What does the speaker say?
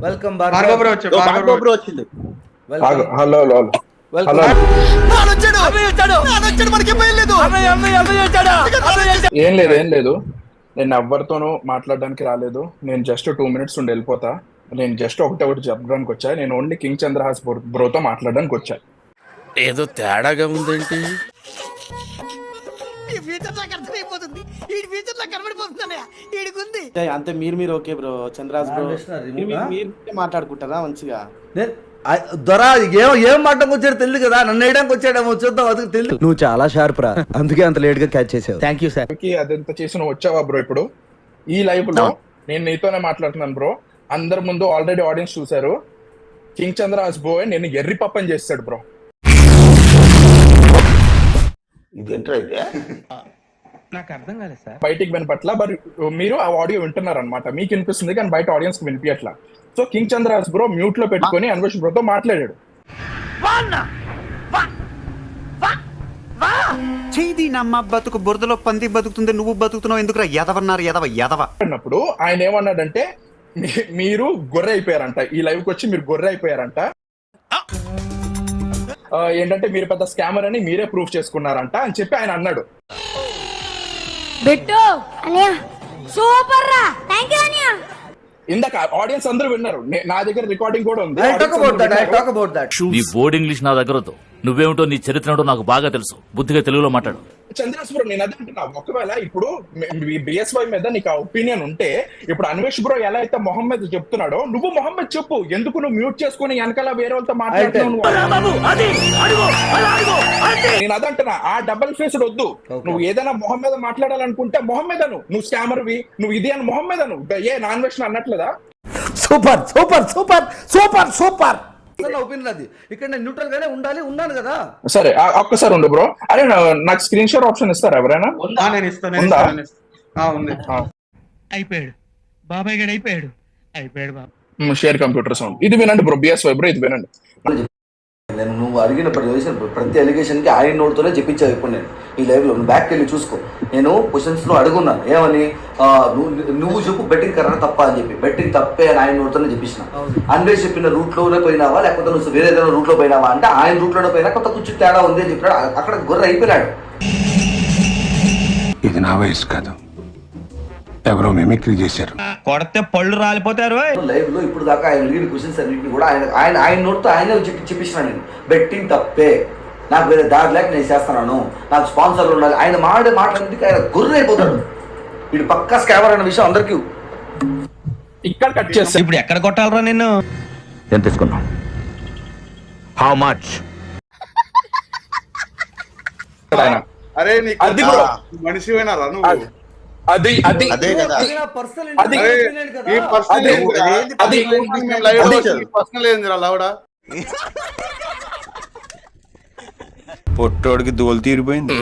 Welcome Bhargav bro వచ్చాడు. Bhargav bro వచ్చింది. Hello hello hello ఏం లేదు నేను ఎవరితోనూ మాట్లాడడానికి రాలేదు. నేను జస్ట్ 2 minutes ఉండి వెళ్ళిపోతా. నేను జస్ట్ ఒకటి చెప్పడానికి వచ్చా. నేను ఓన్లీ కింగ్ చంద్రహాస్ బ్రోతో మాట్లాడడానికి వచ్చా. ఏదో తేడాగా ఉందేంటి? అంతే మీరు ఓకే బ్రో. చంద్రరాజ్ బ్రో మీరు మాట్లాడుకుంటారా మంచిగా? దొరా ఏం మాటకు వచ్చాడు తెలియదు కదా, నన్ను వేయడానికి వచ్చాడేమో, చూద్దాం. అది తెలియదు. నువ్వు చాలా షార్ప్ రా, అందుకే అంత లేట్ గా క్యాచ్ చేసావు. Thank you sir. అదంతా చేసి నువ్వు వచ్చావా బ్రో? ఇప్పుడు ఈ లైవ్ లో నేను నీతోనే మాట్లాడుతున్నాను బ్రో. అందరి ముందు ఆల్రెడీ ఆడియన్స్ చూసారు. కింగ్ చంద్రహాస్ బ్రో నేను ఎర్రి పప్పని చేస్తాడు బ్రో. నాకు అర్థం కాలేదు సార్. బయటికి వినపట్ల, బట్ మీరు ఆ ఆడియో వింటున్నారు అనమాట. మీకు వినిపిస్తుంది కానీ బయట ఆడియన్స్ కి వినిపించట్లా. So king Chandrahas bro mute లో పెట్టుకొని అన్వేష్ బ్రోతో మాట్లాడాడు. చేది నమ్మ బతుకు బురదలో పంది బతుకుతుంది, నువ్వు బతుకుతున్నావు ఎందుకురా ఎదవన్నారు ఎదవ అన్నప్పుడు ఆయన ఏమన్నాడంటే మీరు గొర్రె అయిపోయారంట. ఈ లైవ్ కి వచ్చి మీరు గొర్రె అయిపోయారంట. ఏంటంటే మీరు పెద్ద స్కామర్ అని మీరే ప్రూఫ్ చేసుకున్నారంట అని చెప్పి ఆయన అన్నాడు. సూపర్ రా, థాంక్యూ అనియా. ఇందాక ఆడియన్స్ అందరూ విన్నారు. నా దగ్గర రికార్డింగ్ కూడా ఉంది. నీ బోర్డ్ ఇంగ్లీష్ నా దగ్గర వద్దు. నువ్వేమిటో నీ చరిత్ర ఏంటో నాకు బాగా తెలుసు. బుద్ధిగా తెలుగులో మాట్లాడు. చంద్రహాస్ బ్రో నేను అదే అంటున్నా. ఒకవేళ ఇప్పుడు బిఎస్వై మీద నీకు ఆ ఒపీనియన్ ఉంటే, ఇప్పుడు అన్వేష్ బ్రో ఎలా అయితే మొహమ్మద్ చెప్తున్నాడో నువ్వు మొహమ్మద్ చెప్పు. ఎందుకు నువ్వు మ్యూట్ చేసుకుని వెనకాల వేరే వాళ్ళతో మాట్లాడుతున్నావు? నేను అదంటున్నా. ఆ డబల్ ఫేస్డ్ వద్దు. నువ్వు ఏదైనా మొహమ్మద్ మాట్లాడాలనుకుంటే మొహమ్మద్ అను. నువ్వు స్కామర్వి, నువ్వు ఇది అని మొహమ్మద్ అను. ఏ నాన్ వెషన్ అన్నట్లేదా? Super super super super super. Opinion అది. ఇక్కడ నేను న్యూట్రల్ గానే ఉన్నాను కదా. సరే ఒక్కసారి ఉండు బ్రో. అరే నాకు స్క్రీన్ షేర్ ఆప్షన్ ఇస్తారా ఎవరైనా? నేను ఇస్తాను. అయిపోయాడు బాబాయ్ గడు, అయిపోయాడు బాబు. షేర్ కంప్యూటర్ సౌండ్ ఇది వినండి బ్రో. బిఎస్వై బ్రో ఇది వినండి. నేను నువ్వు అడిగిన ప్రతి ఎలిగేషన్ కి ఆయన నోటుతోనే చెప్పించావు. ఇప్పుడు నేను ఈ లైవ్ లో నువ్వు బ్యాక్ వెళ్ళి చూసుకో. నేను క్వశ్చన్స్ లో అడుగున్నాను ఏమని, నువ్వు చెప్పు బెట్టింగ్ కరెక్ట్ తప్ప అని చెప్పి. బెట్టింగ్ తప్పే అని ఆయన నోటుతోనే చెప్పించిన. అన్వేష్ చెప్పిన రూట్ లోనే పోయినావా లేకపోతే నువ్వు వేరే ఏదైనా రూట్ లో పోయినావా అంటే ఆయన రూట్ లోనే పోయినా కొంత కొంచెం తేడా ఉంది అని చెప్పాడు. అక్కడ గొర్రె అయిపోయినాడు. ఇది నా వయసు కాదు, ఎవరో మిమిక్రీ చేశారు. కొడితే పళ్ళు రాలిపోతారు. లైవ్ లో ఇప్పుడు దాకా ఆయన అడిగిన క్వశ్చన్స్ అన్నింటినీ కూడా ఆయన నోట్తో ఆయన చెప్పిస్తున్నాను. నేను బెట్టింగ్ తప్పే, నాకు వేరే దారి లేక నేను చేస్తున్నాను, నాకు స్పాన్సర్లు ఉండాలి. ఆయన మాట్లాడేందుకు ఆయన గొర్రె అయిపోతాడు. వీడు పక్కా స్కామర్ అనే విషయం అందరికీ. ఇక్కడ కట్ చేస్తా. ఇప్పుడు ఎక్కడ కొట్టాలరా నిన్ను? ఎంత తీసుకున్నాం? How much? అరే నీకు మనిషి పోయినారా నువ్వు? అది అదే కదా. పర్సనల్ ఏందిరా లౌడా? పొట్టోడికి దోలు తీరిపోయింది.